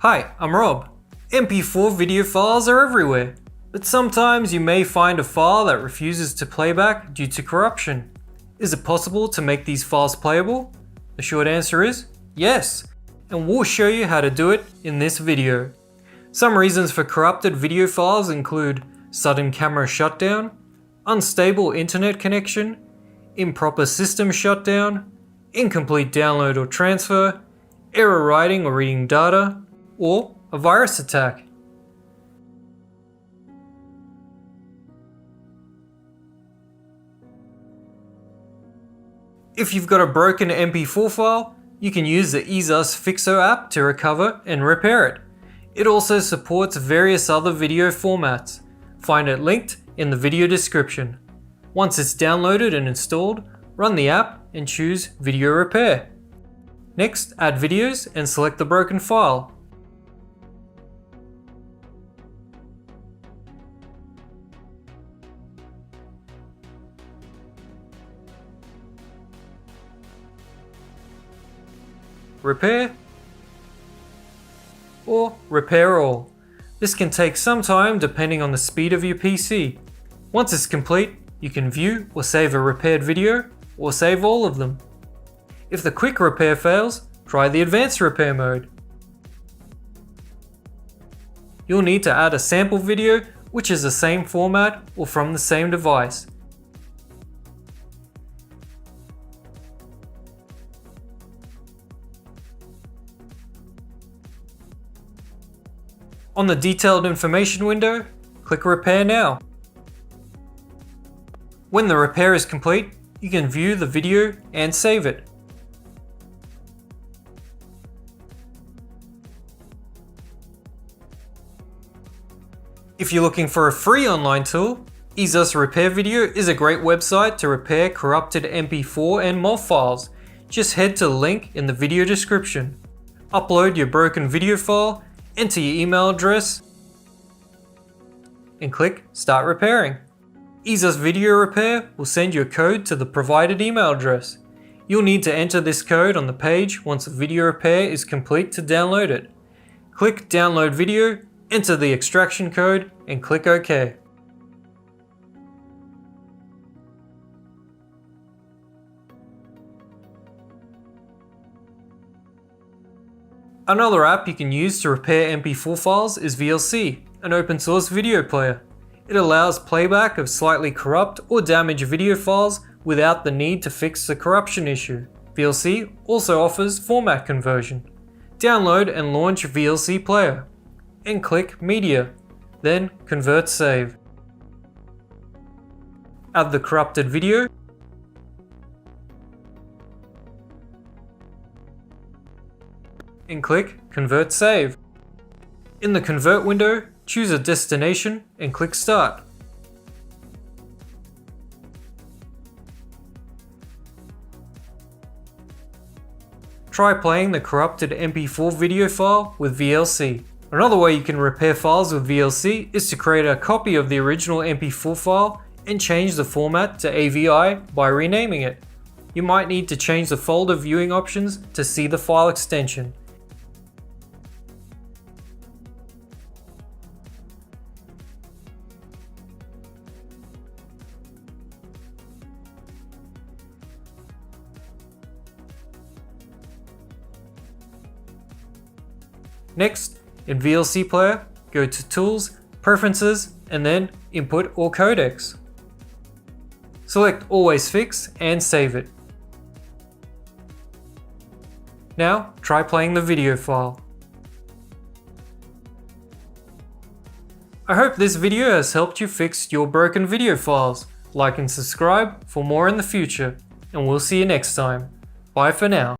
Hi, I'm Rob. MP4 video files are everywhere, but sometimes you may find a file that refuses to play back due to corruption. Is it possible to make these files playable? The short answer is yes, and we'll show you how to do it in this video. Some reasons for corrupted video files include sudden camera shutdown, unstable internet connection, improper system shutdown, incomplete download or transfer, error writing or reading data, or a virus attack. If you've got a broken MP4 file, you can use the EaseUS Fixo app to recover and repair it. It also supports various other video formats. Find it linked in the video description. Once it's downloaded and installed, run the app and choose Video Repair. Next, add videos and select the broken file. Repair or repair all. This can take some time depending on the speed of your PC. Once it's complete, you can view or save a repaired video or save all of them. If the quick repair fails, try the advanced repair mode. You'll need to add a sample video which is the same format or from the same device. On the detailed information window, click Repair Now. When the repair is complete, you can view the video and save it. If you're looking for a free online tool, EaseUS Repair Video is a great website to repair corrupted MP4 and MOV files. Just head to the link in the video description. Upload your broken video file, enter your email address, and click Start Repairing. EaseUS Video Repair will send you a code to the provided email address. You'll need to enter this code on the page once the video repair is complete to download it. Click Download Video, enter the extraction code, and click OK. Another app you can use to repair MP4 files is VLC, an open source video player. It allows playback of slightly corrupt or damaged video files without the need to fix the corruption issue. VLC also offers format conversion. Download and launch VLC-Player, and click Media, then Convert Save. Add the corrupted video, and click Convert Save. In the Convert window, choose a destination and click Start. Try playing the corrupted MP4 video file with VLC. Another way you can repair files with VLC is to create a copy of the original MP4 file and change the format to AVI by renaming it. You might need to change the folder viewing options to see the file extension. Next, in VLC Player, go to Tools, Preferences, and then Input or Codecs. Select Always Fix and save it. Now, try playing the video file. I hope this video has helped you fix your broken video files. Like and subscribe for more in the future, and we'll see you next time. Bye for now.